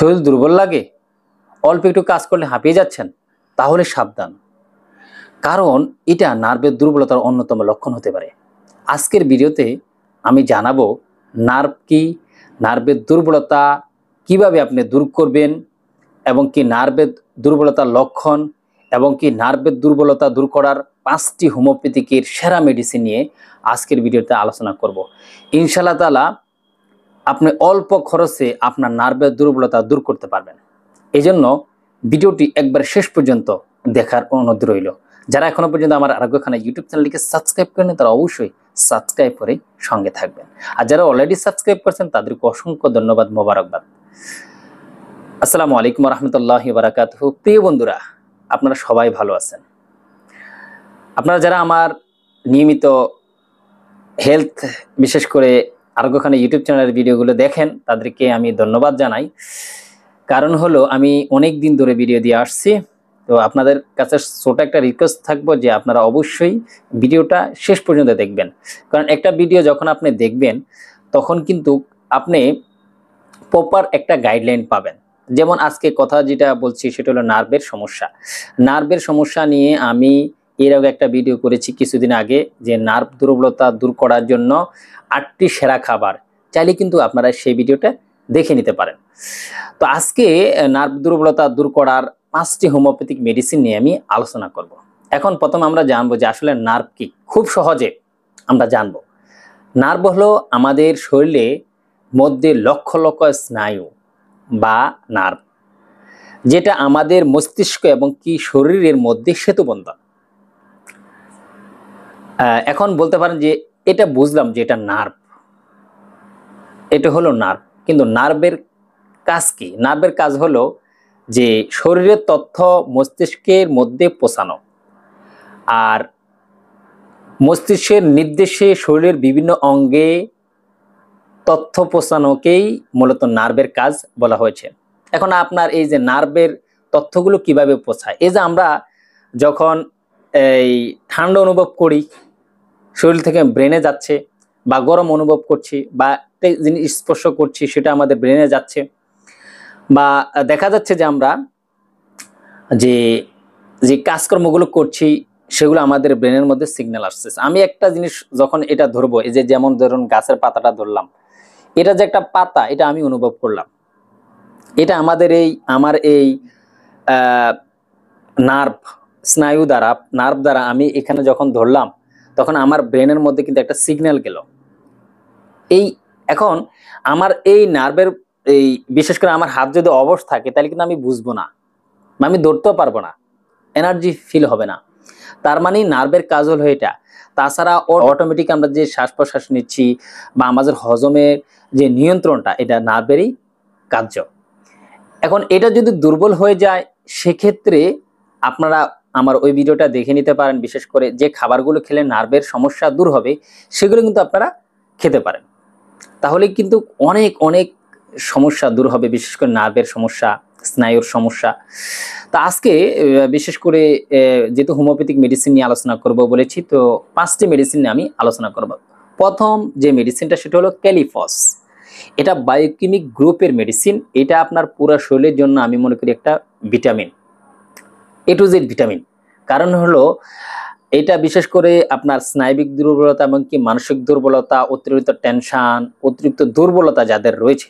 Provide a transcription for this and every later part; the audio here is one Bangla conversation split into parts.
শরীর দুর্বল লাগে, অল্প একটু কাজ করলে হাঁপিয়ে যাচ্ছেন, তাহলে সাবধান, কারণ এটা নার্ভের দুর্বলতার অন্যতম লক্ষণ হতে পারে। আজকের ভিডিওতে আমি জানাবো নার্ভ কি, নার্ভের দুর্বলতা কিভাবে আপনি দূর করবেন, এবং কি নার্ভের দুর্বলতার লক্ষণ, এবং কি নার্ভের দুর্বলতা দূর করার 5টি হোমিওপ্যাথিকের সেরা মেডিসিন নিয়ে আজকের ভিডিওতে আলোচনা করব। ইনশাআল্লাহ তাআলা আপনি অল্প খরচে আপনার নার্ভের দুর্বলতা দূর করতে পারবেন। এজন্য ভিডিওটি একবার শেষ পর্যন্ত দেখার অনুরোধ রইল। যারা এখনো পর্যন্ত আমার আরোগ্যখানা ইউটিউব চ্যানেলটিকে সাবস্ক্রাইব করেন তারা অবশ্যই সাবস্ক্রাইব করে সঙ্গে থাকবেন, আর যারা অলরেডি সাবস্ক্রাইব করেছেন তাদেরকে অসংখ্য ধন্যবাদ, মোবারকবাদ। আসসালামু আলাইকুম রহমতুল্লাহি বারাকাতুহু। প্রিয় বন্ধুরা, আপনারা সবাই ভালো আছেন? আপনারা যারা আমার নিয়মিত হেলথ, বিশেষ করে আরোগ্যখানা ইউটিউব চ্যানেলের ভিডিওগুলো দেখেন, তাদেরকে আমি ধন্যবাদ জানাই। কারণ হলো আমি অনেক দিন ধরে ভিডিও দিয়ে আসছি, তো আপনাদের কাছে ছোট একটা রিকোয়েস্ট থাকবো যে আপনারা অবশ্যই ভিডিওটা শেষ পর্যন্ত দেখবেন। কারণ একটা ভিডিও যখন আপনি দেখবেন তখন কিন্তু আপনি প্রপার একটা গাইডলাইন পাবেন। যেমন আজকে কথা যেটা বলছি সেটা হলো নার্ভের সমস্যা। নার্ভের সমস্যা নিয়ে আমি এর আগে একটা ভিডিও করেছি কিছুদিন আগে, যে নার্ভ দুর্বলতা দূর করার জন্য 8টি সেরা খাবার। চাইলে কিন্তু আপনারা সেই ভিডিওটা দেখে নিতে পারেন। তো আজকে নার্ভ দুর্বলতা দূর করার 5টি হোমিওপ্যাথিক মেডিসিন নিয়ে আমি আলোচনা করব। এখন প্রথম আমরা জানবো যে আসলে নার্ভ কি। খুব সহজে আমরা জানবো, নার্ভ হলো আমাদের শরীরে মধ্যে লক্ষ লক্ষ স্নায়ু বা নার্ভ, যেটা আমাদের মস্তিষ্ক এবং কি শরীরের মধ্যে সেতুবন্ধন। এখন বলতে পারেন যে এটা বুঝলাম যে এটা নার্ভ, এটা হলো নার্ভ, কিন্তু নার্ভের কাজ কি? নার্ভের কাজ হলো যে শরীরের তথ্য মস্তিষ্কের মধ্যে পৌঁছানো, আর মস্তিষ্কের নির্দেশে শরীরের বিভিন্ন অঙ্গে তথ্য পৌঁছানোকেই মূলত নার্ভের কাজ বলা হয়েছে। এখন আপনার এই যে নার্ভের তথ্যগুলো কিভাবে পৌঁছায়, এই যে আমরা যখন এই ঠান্ডা অনুভব করি শরীর থেকে ব্রেনে যাচ্ছে, বা গরম অনুভব করছি, বা একটা জিনিস স্পর্শ করছি সেটা আমাদের ব্রেনে যাচ্ছে, বা দেখা যাচ্ছে যে আমরা যে যে কাজকর্মগুলো করছি সেগুলো আমাদের ব্রেনের মধ্যে সিগন্যাল আসছে। আমি একটা জিনিস যখন এটা ধরবো, এই যে যেমন ধরুন গাছের পাতাটা ধরলাম, এটা যে একটা পাতা, এটা আমি অনুভব করলাম, এটা আমাদের আমার এই নার্ভ, স্নায়ু দ্বারা, নার্ভ দ্বারা আমি এখানে যখন ধরলাম তখন আমার ব্রেনের মধ্যে কিন্তু একটা সিগন্যাল গেল। এখন আমার এই নার্ভের বিশেষ করে আমার হাত যদি অবশ থাকে তাহলে কিন্তু আমি বুঝবো না, আমি ধরতেও পারবো না, এনার্জি ফিল হবে না। তার মানে নার্ভের কাজ হলো এটা। তাছাড়া অটোমেটিক আমরা যে শ্বাস প্রশ্বাস নিচ্ছি বা আমাদের হজমের যে নিয়ন্ত্রণটা, এটা নার্ভেরই কার্য। এখন এটা যদি দুর্বল হয়ে যায় সেক্ষেত্রে আপনারা আমার ওই ভিডিওটা দেখে নিতে পারেন। বিশেষ করে যে খাবারগুলো খেলে নার্ভের সমস্যা দূর হবে সেগুলো কিন্তু আপনারা খেতে পারেন, তাহলে কিন্তু অনেক অনেক সমস্যা দূর হবে, বিশেষ করে নার্ভের সমস্যা, স্নায়ুর সমস্যা। তো আজকে বিশেষ করে যেহেতু হোমিওপ্যাথিক মেডিসিন নিয়ে আলোচনা করব বলেছি, তো 5টি মেডিসিন নিয়ে আমি আলোচনা করব। প্রথম যে মেডিসিনটা সেটা হলো ক্যালিফস। এটা বায়োকেমিক গ্রুপের মেডিসিন। এটা আপনার পুরো শরীরের জন্য আমি মনে করি একটা vitamin, A to Z vitamin. কারণ হলো এটা বিশেষ করে আপনার স্নায়বিক দুর্বলতা এবং কি মানসিক দুর্বলতা, অতিরিক্ত টেনশন, অতিরিক্ত দুর্বলতা যাদের রয়েছে,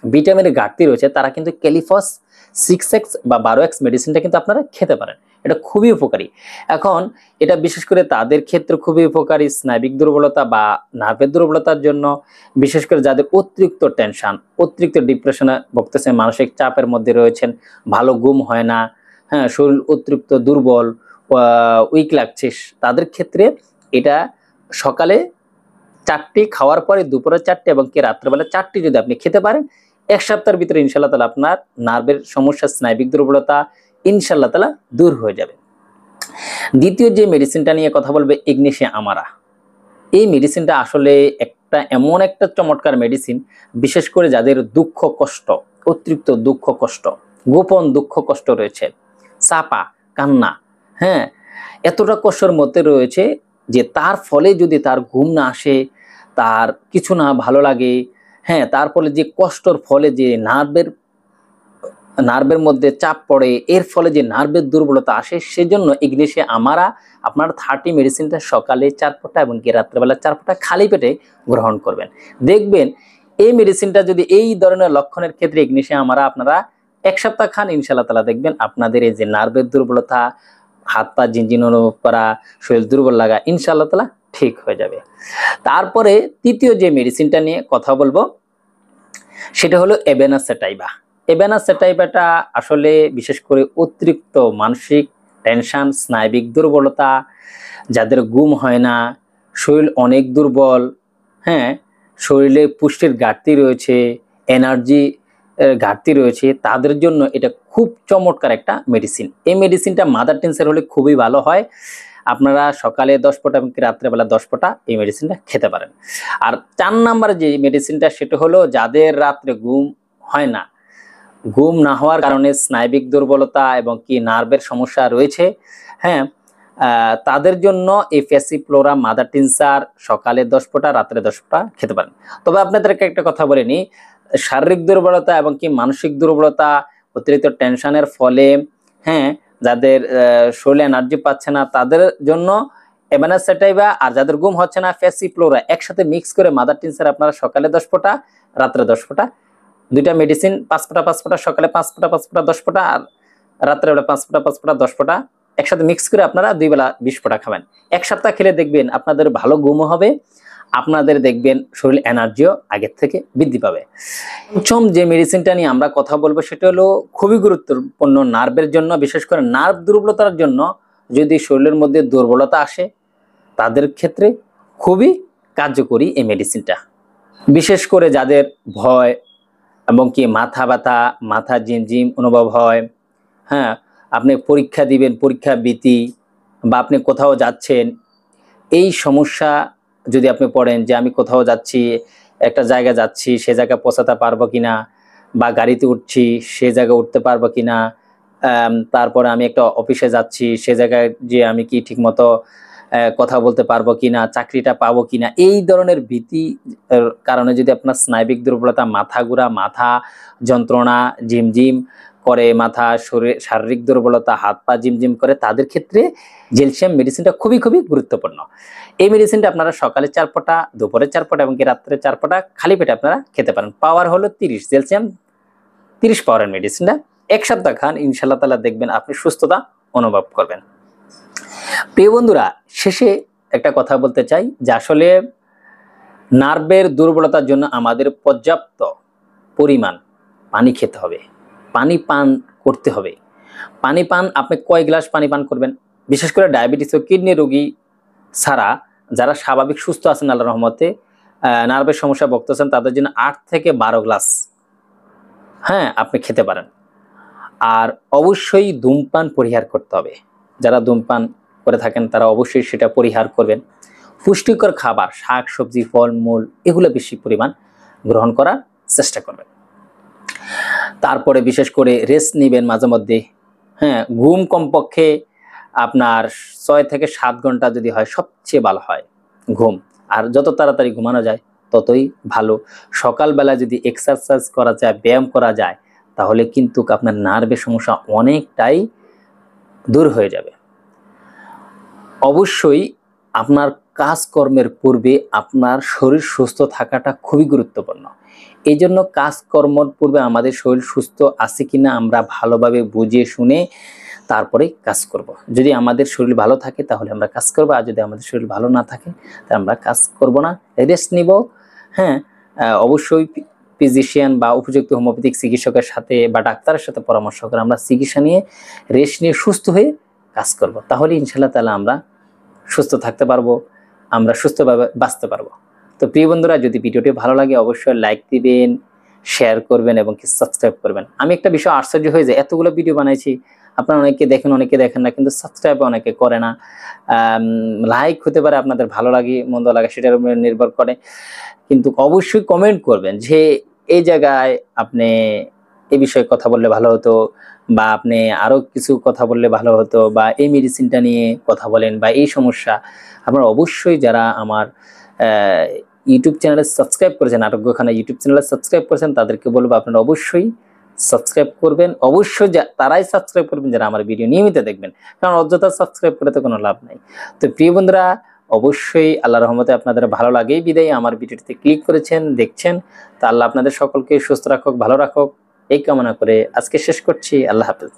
ভিটামিনের ঘাটতি রয়েছে, তারা কিন্তু ক্যালিফস 6x বা 12x মেডিসিনটা কিন্তু আপনারা খেতে পারেন। এটা খুবই উপকারী। এখন এটা বিশেষ করে তাদের ক্ষেত্রে খুবই উপকারী স্নায়বিক দুর্বলতা বা নার্ভের দুর্বলতার জন্য, বিশেষ করে যাদের অতিরিক্ত টেনশন, অতিরিক্ত ডিপ্রেশনে ভুগতেছেন, মানসিক চাপের মধ্যে রয়েছেন, ভালো ঘুম হয় না, হ্যাঁ, শরীর অতিরিক্ত দুর্বল, উইক লাগছে, তাদের ক্ষেত্রে এটা সকালে 4টি খাওয়ার পরে, দুপুরে 4টি এবং কি রাত্রেবেলা 4টি যদি আপনি খেতে পারেন, 1 সপ্তাহের ভিতরে ইনশাআল্লাহ তাআলা আপনার নার্ভের সমস্যা, স্নায়বিক দুর্বলতা ইনশাআল্লাহ তাআলা দূর হয়ে যাবে। দ্বিতীয় যে মেডিসিনটা নিয়ে কথা বলবে, ইগনেশিয়া আমারা। এই মেডিসিনটা আসলে এমন একটা চমৎকার মেডিসিন, বিশেষ করে যাদের দুঃখ কষ্ট, অতিরিক্ত দুঃখ কষ্ট, গোপন দুঃখ কষ্ট রয়েছে, চাপা কান্না, হ্যাঁ, এতটা কষ্টের মধ্যে রয়েছে যে তার ফলে যদি তার ঘুম না আসে, তার কিছু না ভালো লাগে, হ্যাঁ, তার ফলে যে কষ্টর ফলে যে নার্ভের নার্ভের মধ্যে চাপ পড়ে, এর ফলে যে নার্ভের দুর্বলতা আসে, সেজন্য ইংলিশে আপনার 30 মেডিসিনটা সকালে 4 ফোঁটা এবং কি রাত্রেবেলা 4 ফোঁটা খালি পেটে গ্রহণ করবেন। দেখবেন এই মেডিসিনটা যদি এই ধরনের লক্ষণের ক্ষেত্রে ইংলিশে আপনারা 1 সপ্তাহ খান, ইনশাআল্লাহ তাআলা দেখবেন আপনাদের এই যে নার্ভের দুর্বলতা, হাত পা ঝিনঝিন অনুভব করা, শরীর দুর্বল লাগা, ইনশাআল্লাহ তাআলা ঠিক হয়ে যাবে। তারপরে তৃতীয় যে মেডিসিনটা নিয়ে কথা বলবো সেটা হলো এবেনা সেটাইবা। এবেনা সেটাইবাটা আসলে বিশেষ করে অতিরিক্ত মানসিক টেনশন, স্নায়বিক দুর্বলতা, যাদের ঘুম হয় না, শরীর অনেক দুর্বল, হ্যাঁ, শরীরে পুষ্টির ঘাটতি রয়েছে, এনার্জি ঘাটতি রয়েছে, তাদের জন্য এটা খুব চমৎকার একটা মেডিসিন। এই মেডিসিনটা মাদার টিনসের হলে খুবই ভালো হয়। আপনারা সকালে 10 ফোঁটা এবং রাত্রেবেলা 10 ফোঁটা এই মেডিসিনটা খেতে পারেন। আর 4 নম্বরে যে মেডিসিনটা সেটা হলো যাদের রাত্রে ঘুম হয় না, ঘুম না হওয়ার কারণে স্নায়বিক দুর্বলতা এবং কি নার্ভের সমস্যা রয়েছে, হ্যাঁ, তাদের জন্য এই ফ্যাসিফ্লোরা মাদার টিনসার সকালে 10 ফোঁটা রাত্রে 10 ফোঁটা খেতে পারেন। তবে আপনাদেরকে একটা কথা বলে নিই, শারীরিক দুর্বলতা এবং কি মানসিক দুর্বলতা, অতিরিক্ত টেনশনের ফলে, হ্যাঁ, যাদের শরীরে এনার্জি পাচ্ছে না তাদের জন্য এবেনা সেটাইবা, আর যাদের ঘুম হচ্ছে না ফ্যাসিফ্লোরা একসাথে মিক্স করে মাদার টিনসার আপনারা সকালে 10 ফোঁটা রাত্রে 10 ফোঁটা, দুইটা মেডিসিন 5 ফোঁটা 5 ফোঁটা, সকালে 5 ফোঁটা 5 ফোঁটা 10 ফোঁটা, আর রাত্রেবেলা 5 ফোঁটা 5 ফোঁটা 10 ফোঁটা একসাথে মিক্স করে আপনারা 2 বেলা 20 ফোঁটা খাবেন। 1 সপ্তাহ খেলে দেখবেন আপনাদের ভালো ঘুমও হবে, আপনাদের দেখবেন শরীর এনার্জিও আগের থেকে বৃদ্ধি পাবে। পঞ্চম যে মেডিসিনটা নিয়ে আমরা কথা বলবো সেটা হলো খুবই গুরুত্বপূর্ণ নার্ভের জন্য, বিশেষ করে নার্ভ দুর্বলতার জন্য। যদি শরীরের মধ্যে দুর্বলতা আসে তাদের ক্ষেত্রে খুবই কার্যকরী এই মেডিসিনটা। বিশেষ করে যাদের ভয় এবং কি মাথা ব্যথা, মাথা ঝিমঝিম অনুভব হয়, হ্যাঁ, আপনি পরীক্ষা দিবেন, পরীক্ষা ভীতি, বা আপনি কোথাও যাচ্ছেন, এই সমস্যা যদি আপনি পড়েন যে আমি কোথাও যাচ্ছি, একটা জায়গায় যাচ্ছি, সে জায়গায় পৌঁছাতে পারবো কিনা, বা গাড়িতে উঠছি সে জায়গায় উঠতে পারবো কিনা, তারপরে আমি একটা অফিসে যাচ্ছি সে জায়গায় যে আমি কি ঠিকমতো কথা বলতে পারবো কিনা, চাকরিটা পাবো কিনা, এই ধরনের ভীতি কারণে যদি আপনার স্নায়বিক দুর্বলতা, মাথা ঘোরা, মাথা যন্ত্রণা, ঝিমঝিম করে মাথা, শরীর শারীরিক দুর্বলতা, হাত পা ঝিমঝিম করে, তাদের ক্ষেত্রে জেলসিয়াম মেডিসিনটা খুবই খুবই গুরুত্বপূর্ণ। এই মেডিসিনটা আপনারা সকালে 4 ফোঁটা, দুপুরে 4 ফোঁটা এবং কি রাত্রে 4 ফোঁটা খালি পেটে আপনারা খেতে পারেন। পাওয়ার হলো 30, জেলসিয়াম 30 পাওয়ারের মেডিসিনটা 1 সপ্তাহ খান, ইনশাআল্লাহ তাআলা দেখবেন আপনি সুস্থতা অনুভব করবেন। প্রিয় বন্ধুরা, শেষে একটা কথা বলতে চাই যে আসলে নার্ভের দুর্বলতার জন্য আমাদের পর্যাপ্ত পরিমাণ পানি খেতে হবে, পানি পান করতে হবে। পানি পান আপনি কয় গ্লাস পানি পান করবেন? বিশেষ করে ডায়াবেটিস ও কিডনি রোগী ছাড়া যারা স্বাভাবিক সুস্থ আছেন আল্লাহর রহমতে, নার্ভের সমস্যা ভুগতেছেন, তাদের জন্য 8 থেকে 12 গ্লাস, হ্যাঁ, আপনি খেতে পারেন। আর অবশ্যই ধূমপান পরিহার করতে হবে। যারা ধূমপান করে থাকেন তারা অবশ্যই সেটা পরিহার করবেন। পুষ্টিকর খাবার, শাক সবজি, ফলমূল, এগুলো বেশি পরিমাণ গ্রহণ করার চেষ্টা করবেন। তারপরে বিশেষ করে রেস্ট নেবেন মাঝে মধ্যে, হ্যাঁ, ঘুম কমপক্ষে আপনার 6 থেকে 7 ঘন্টা যদি হয় সবচেয়ে ভালো হয় ঘুম, আর যত তাড়াতাড়ি ঘুমানো যায় ততই ভালো। সকালবেলা যদি এক্সারসাইজ করা যায়, ব্যায়াম করা যায়, তাহলে কিন্তু আপনার নার্ভের সমস্যা অনেকটাই দূর হয়ে যাবে। অবশ্যই আপনার কাজকর্মের পূর্বে আপনার শরীর সুস্থ থাকাটা খুবই গুরুত্বপূর্ণ। এই জন্য কাজকর্মের পূর্বে আমাদের শরীর সুস্থ আছে কিনা আমরা ভালোভাবে বুঝে শুনে তারপরে কাজ করব। যদি আমাদের শরীর ভালো থাকে তাহলে আমরা কাজ করব, আর যদি আমাদের শরীর ভালো না থাকে তাহলে আমরা কাজ করব না, রেস্ট নিব। হ্যাঁ, অবশ্যই ফিজিশিয়ান বা উপযুক্ত হোমিওপ্যাথিক চিকিৎসকের সাথে বা ডাক্তারের সাথে পরামর্শ করে আমরা চিকিৎসা নিয়ে রেস্ট নিয়ে সুস্থ হয়ে কাজ করব। তাহলে ইনশাআল্লাহ তাআলা আমরা সুস্থ থাকতে পারবো, আমরা সুস্থভাবে বাঁচতে পারবো। তো প্রিয় বন্ধুরা, যদি ভিডিওটি ভালো লাগে অবশ্যই লাইক দিবেন, শেয়ার করবেন এবং কি সাবস্ক্রাইব করবেন। আমি একটা বিষয় আশ্চর্য হয়ে যায়, এতগুলো ভিডিও বানাইছি, আপনারা অনেকে দেখেন অনেকে দেখেন না, কিন্তু সাবস্ক্রাইব অনেকে করে না। লাইক হতে পারে আপনাদের ভালো লাগে মন্দ লাগে সেটার উপর নির্ভর করে, কিন্তু অবশ্যই কমেন্ট করবেন যে এই জায়গায় আপনি এই বিষয়ে কথা বললে ভালো হতো, বা আপনি আরো কিছু কথা বললে ভালো হতো, বা এই মেডিসিনটা নিয়ে কথা বলেন, বা এই সমস্যা। আপনারা অবশ্যই যারা আমার ইউটিউব চ্যানেলে সাবস্ক্রাইব করেছেন, আরোগ্যখানা ইউটিউব চ্যানেলে সাবস্ক্রাইব করেছেন, তাদেরকে বলবো আপনারা অবশ্যই সাবস্ক্রাইব করবেন অবশ্যই, তারাই সাবস্ক্রাইব করবেন যারা আমার ভিডিও নিয়মিত দেখবেন, কারণ অযথা সাবস্ক্রাইব করে তো কোনো লাভ নাই। তো প্রিয় বন্ধুরা, অবশ্যই আল্লাহর রহমতে আপনাদের ভালো লাগেই বিদায় আমার ভিডিওটিতে ক্লিক করেছেন, দেখছেন। তা আল্লাহ আপনাদের সকলকে সুস্থ রাখুক, ভালো রাখুক, এই কামনা করে আজকে শেষ করছি। আল্লাহ হাফেজ।